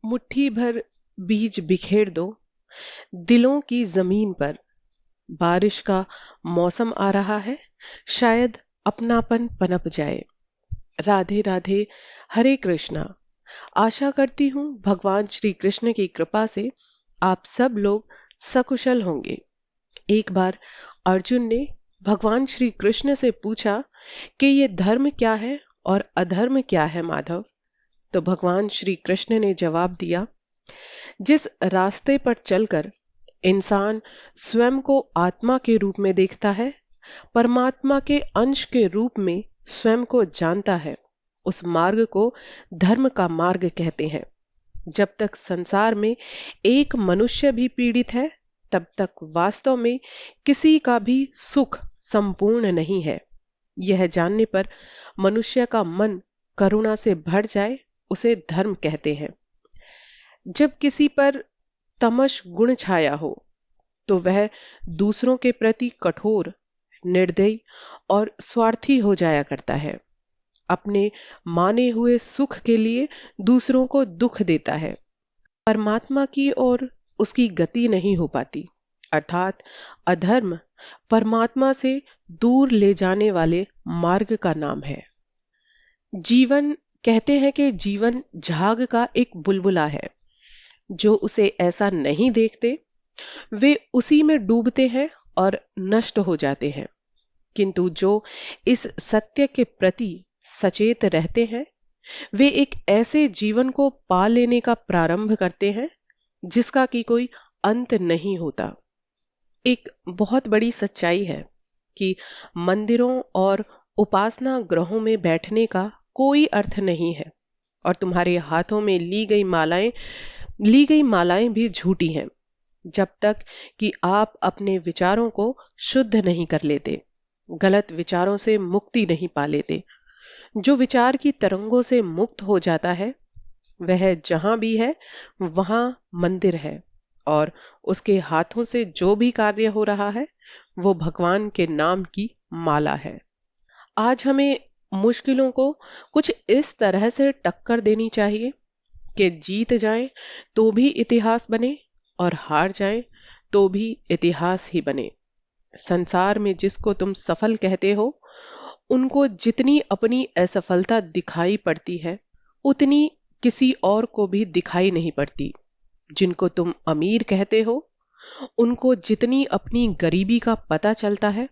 मुट्ठी भर बीज बिखेर दो दिलों की जमीन पर। बारिश का मौसम आ रहा है, शायद अपनापन पनप जाए। राधे राधे, हरे कृष्णा। आशा करती हूँ भगवान श्री कृष्ण की कृपा से आप सब लोग सकुशल होंगे। एक बार अर्जुन ने भगवान श्री कृष्ण से पूछा कि ये धर्म क्या है और अधर्म क्या है माधव। तो भगवान श्री कृष्ण ने जवाब दिया, जिस रास्ते पर चलकर इंसान स्वयं को आत्मा के रूप में देखता है, परमात्मा के अंश के रूप में स्वयं को जानता है, उस मार्ग को धर्म का मार्ग कहते हैं। जब तक संसार में एक मनुष्य भी पीड़ित है, तब तक वास्तव में किसी का भी सुख संपूर्ण नहीं है। यह जानने पर मनुष्य का मन करुणा से भर जाए, उसे धर्म कहते हैं। जब किसी पर तमश गुण छाया हो, तो वह दूसरों के प्रति कठोर, निर्दयी और स्वार्थी हो जाया करता है। अपने माने हुए सुख के लिए दूसरों को दुख देता है। परमात्मा की ओर उसकी गति नहीं हो पाती, अर्थात अधर्म परमात्मा से दूर ले जाने वाले मार्ग का नाम है। जीवन, कहते हैं कि जीवन झाग का एक बुलबुला है। जो उसे ऐसा नहीं देखते, वे उसी में डूबते हैं और नष्ट हो जाते हैं। किंतु जो इस सत्य के प्रति सचेत रहते हैं, वे एक ऐसे जीवन को पा लेने का प्रारंभ करते हैं जिसका कि कोई अंत नहीं होता। एक बहुत बड़ी सच्चाई है कि मंदिरों और उपासना ग्रहों में बैठने का कोई अर्थ नहीं है, और तुम्हारे हाथों में ली गई मालाएं भी झूठी हैं, जब तक कि आप अपने विचारों को शुद्ध नहीं कर लेते, गलत विचारों से मुक्ति नहीं पा लेते। जो विचार की तरंगों से मुक्त हो जाता है, वह जहां भी है वहां मंदिर है, और उसके हाथों से जो भी कार्य हो रहा है वो भगवान के नाम की माला है। आज हमें मुश्किलों को कुछ इस तरह से टक्कर देनी चाहिए कि जीत जाए तो भी इतिहास बने, और हार जाए तो भी इतिहास ही बने। संसार में जिसको तुम सफल कहते हो, उनको जितनी अपनी असफलता दिखाई पड़ती है, उतनी किसी और को भी दिखाई नहीं पड़ती। जिनको तुम अमीर कहते हो, उनको जितनी अपनी गरीबी का पता चलता है,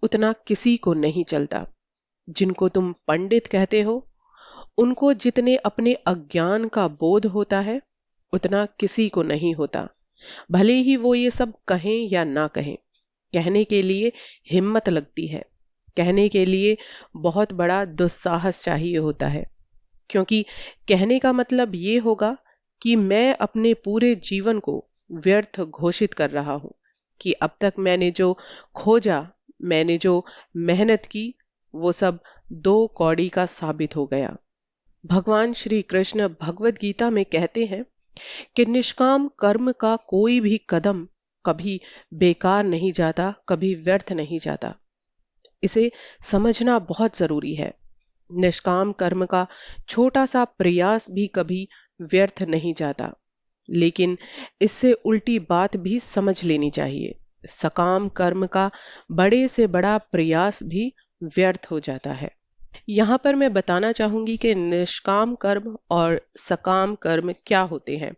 उतना किसी को नहीं चलता। जिनको तुम पंडित कहते हो, उनको जितने अपने अज्ञान का बोध होता है, उतना किसी को नहीं होता। भले ही वो ये सब कहें या ना कहें, कहने के लिए हिम्मत लगती है, कहने के लिए बहुत बड़ा दुस्साहस चाहिए होता है। क्योंकि कहने का मतलब ये होगा कि मैं अपने पूरे जीवन को व्यर्थ घोषित कर रहा हूं, कि अब तक मैंने जो खोजा, मैंने जो मेहनत की, वो सब दो कौड़ी का साबित हो गया। भगवान श्री कृष्ण भगवत गीता में कहते हैं कि निष्काम कर्म का कोई भी कदम कभी बेकार नहीं जाता, कभी व्यर्थ नहीं जाता। इसे समझना बहुत जरूरी है। निष्काम कर्म का छोटा सा प्रयास भी कभी व्यर्थ नहीं जाता। लेकिन इससे उल्टी बात भी समझ लेनी चाहिए। सकाम कर्म का बड़े से बड़ा प्रयास भी व्यर्थ हो जाता है। यहाँ पर मैं बताना चाहूंगी कि निष्काम कर्म और सकाम कर्म क्या होते हैं।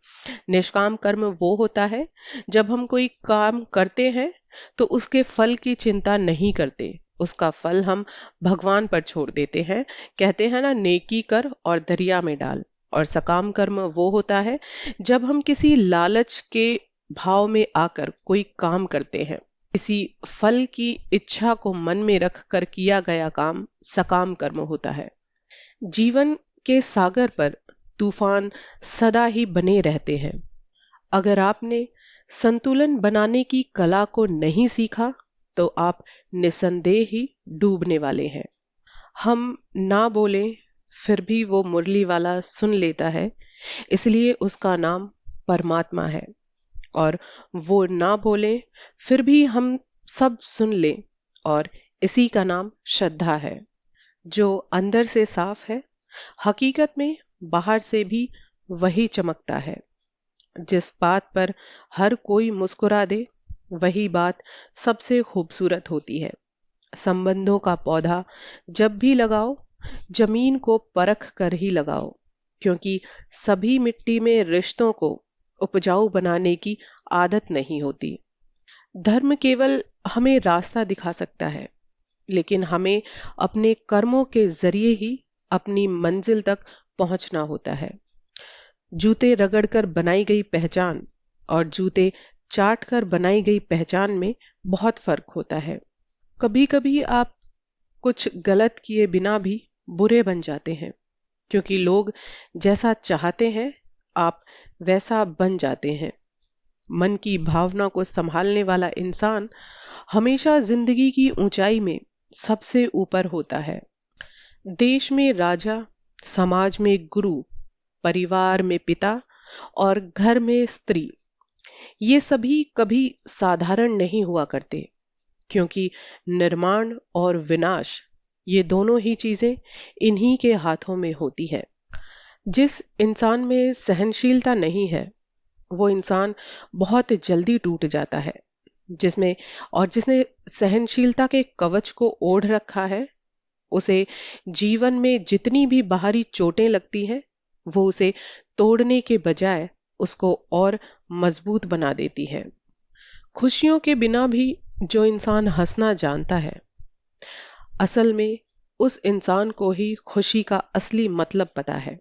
निष्काम कर्म वो होता है जब हम कोई काम करते हैं तो उसके फल की चिंता नहीं करते, उसका फल हम भगवान पर छोड़ देते हैं। कहते हैं ना, नेकी कर और दरिया में डाल। और सकाम कर्म वो होता है जब हम किसी लालच के भाव में आकर कोई काम करते हैं। किसी फल की इच्छा को मन में रख कर किया गया काम सकाम कर्म होता है। जीवन के सागर पर तूफान सदा ही बने रहते हैं। अगर आपने संतुलन बनाने की कला को नहीं सीखा, तो आप निसंदेह ही डूबने वाले हैं। हम ना बोले फिर भी वो मुरली वाला सुन लेता है, इसलिए उसका नाम परमात्मा है। और वो ना बोले फिर भी हम सब सुन ले, और इसी का नाम श्रद्धा है। जो अंदर से साफ है, हकीकत में बाहर से भी वही चमकता है। जिस बात पर हर कोई मुस्कुरा दे, वही बात सबसे खूबसूरत होती है। संबंधों का पौधा जब भी लगाओ, जमीन को परख कर ही लगाओ, क्योंकि सभी मिट्टी में रिश्तों को उपजाऊ बनाने की आदत नहीं होती। धर्म केवल हमें रास्ता दिखा सकता है, लेकिन हमें अपने कर्मों के जरिए ही अपनी मंजिल तक पहुंचना होता है। जूते रगड़कर बनाई गई पहचान और जूते चाट कर बनाई गई पहचान में बहुत फर्क होता है। कभी कभी आप कुछ गलत किए बिना भी बुरे बन जाते हैं, क्योंकि लोग जैसा चाहते हैं आप वैसा बन जाते हैं। मन की भावना को संभालने वाला इंसान हमेशा जिंदगी की ऊंचाई में सबसे ऊपर होता है। देश में राजा, समाज में गुरु, परिवार में पिता और घर में स्त्री, ये सभी कभी साधारण नहीं हुआ करते, क्योंकि निर्माण और विनाश, ये दोनों ही चीजें इन्हीं के हाथों में होती है। जिस इंसान में सहनशीलता नहीं है, वो इंसान बहुत जल्दी टूट जाता है। जिसने सहनशीलता के कवच को ओढ़ रखा है, उसे जीवन में जितनी भी बाहरी चोटें लगती हैं, वो उसे तोड़ने के बजाय उसको और मजबूत बना देती है। खुशियों के बिना भी जो इंसान हंसना जानता है, असल में उस इंसान को ही खुशी का असली मतलब पता है।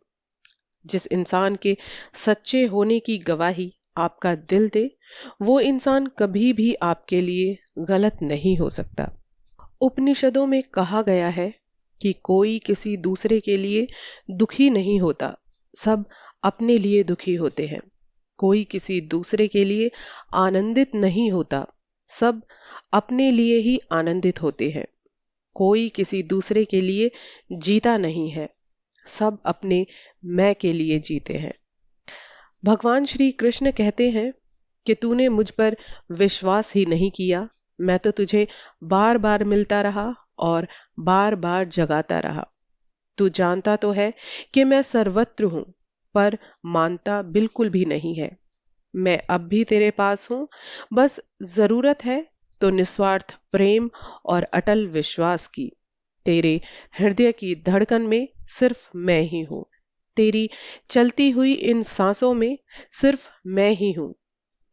जिस इंसान के सच्चे होने की गवाही आपका दिल दे, वो इंसान कभी भी आपके लिए गलत नहीं हो सकता। उपनिषदों में कहा गया है कि कोई किसी दूसरे के लिए दुखी नहीं होता, सब अपने लिए दुखी होते हैं। कोई किसी दूसरे के लिए आनंदित नहीं होता, सब अपने लिए ही आनंदित होते हैं। कोई किसी दूसरे के लिए जीता नहीं है, सब अपने मैं के लिए जीते हैं। भगवान श्री कृष्ण कहते हैं कि तूने मुझ पर विश्वास ही नहीं किया, मैं तो तुझे बार बार मिलता रहा और बार बार जगाता रहा। तू जानता तो है कि मैं सर्वत्र हूं, पर मानता बिल्कुल भी नहीं है। मैं अब भी तेरे पास हूं, बस जरूरत है तो निस्वार्थ प्रेम और अटल विश्वास की। तेरे हृदय की धड़कन में सिर्फ मैं ही हूं। तेरी चलती हुई इन सांसों में सिर्फ मैं ही हूं।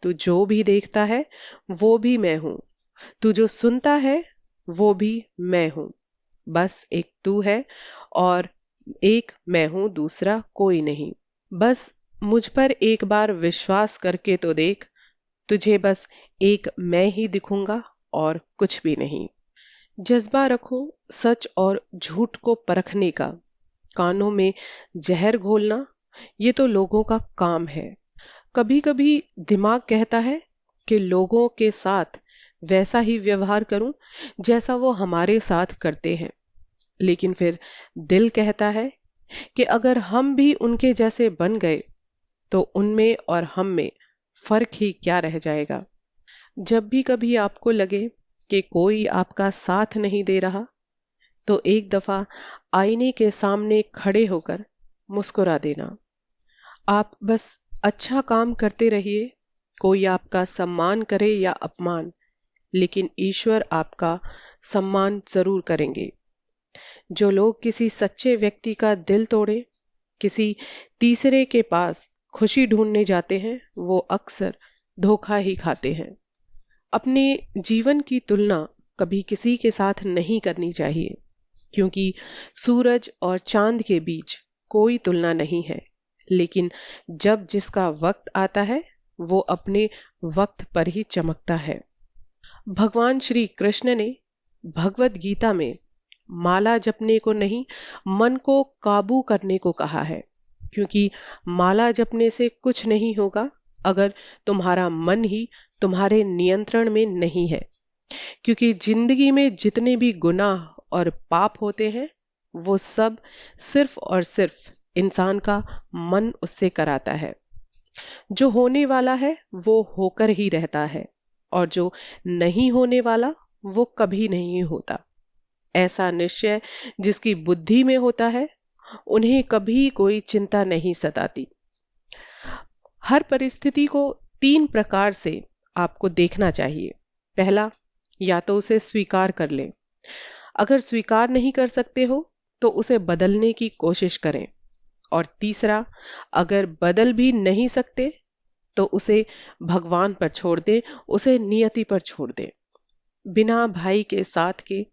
तू जो भी देखता है वो भी मैं हूं। तू जो सुनता है वो भी मैं हूं। बस एक तू है और एक मैं हूं, दूसरा कोई नहीं। बस मुझ पर एक बार विश्वास करके तो देख, तुझे बस एक मैं ही दिखूंगा और कुछ भी नहीं। जज्बा रखो सच और झूठ को परखने का। कानों में जहर घोलना, ये तो लोगों का काम है। कभी कभी दिमाग कहता है कि लोगों के साथ वैसा ही व्यवहार करूं जैसा वो हमारे साथ करते हैं, लेकिन फिर दिल कहता है कि अगर हम भी उनके जैसे बन गए तो उनमें और हम में फर्क ही क्या रह जाएगा। जब भी कभी आपको लगे कि कोई आपका साथ नहीं दे रहा, तो एक दफा आईने के सामने खड़े होकर मुस्कुरा देना। आप बस अच्छा काम करते रहिए, कोई आपका सम्मान करे या अपमान, लेकिन ईश्वर आपका सम्मान जरूर करेंगे। जो लोग किसी सच्चे व्यक्ति का दिल तोड़े, किसी तीसरे के पास खुशी ढूंढने जाते हैं, वो अक्सर धोखा ही खाते हैं। अपने जीवन की तुलना कभी किसी के साथ नहीं करनी चाहिए, क्योंकि सूरज और चांद के बीच कोई तुलना नहीं है। लेकिन जब जिसका वक्त आता है, वो अपने वक्त पर ही चमकता है। भगवान श्री कृष्ण ने भगवत गीता में माला जपने को नहीं, मन को काबू करने को कहा है, क्योंकि माला जपने से कुछ नहीं होगा अगर तुम्हारा मन ही तुम्हारे नियंत्रण में नहीं है। क्योंकि जिंदगी में जितने भी गुनाह और पाप होते हैं, वो सब सिर्फ और सिर्फ इंसान का मन उससे कराता है। जो होने वाला है वो होकर ही रहता है, और जो नहीं होने वाला वो कभी नहीं होता। ऐसा निश्चय जिसकी बुद्धि में होता है, उन्हें कभी कोई चिंता नहीं सताती। हर परिस्थिति को तीन प्रकार से आपको देखना चाहिए। पहला, या तो उसे स्वीकार कर लें। अगर स्वीकार नहीं कर सकते हो तो उसे बदलने की कोशिश करें। और तीसरा, अगर बदल भी नहीं सकते तो उसे भगवान पर छोड़ दें, उसे नियति पर छोड़ दें। बिना भाई के साथ के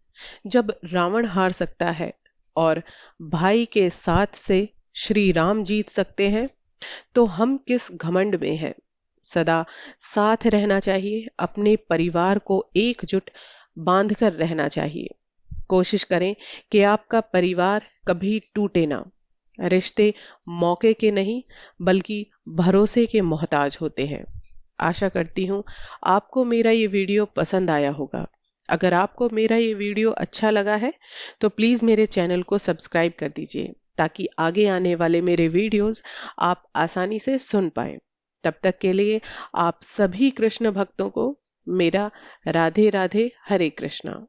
जब रावण हार सकता है और भाई के साथ से श्री राम जीत सकते हैं, तो हम किस घमंड में हैं। सदा साथ रहना चाहिए, अपने परिवार को एकजुट बांध कर रहना चाहिए। कोशिश करें कि आपका परिवार कभी टूटे ना। रिश्ते मौके के नहीं बल्कि भरोसे के मोहताज होते हैं। आशा करती हूँ आपको मेरा ये वीडियो पसंद आया होगा। अगर आपको मेरा ये वीडियो अच्छा लगा है तो प्लीज़ मेरे चैनल को सब्सक्राइब कर दीजिए, ताकि आगे आने वाले मेरे वीडियोस आप आसानी से सुन पाएं। तब तक के लिए आप सभी कृष्ण भक्तों को मेरा राधे राधे, हरे कृष्णा।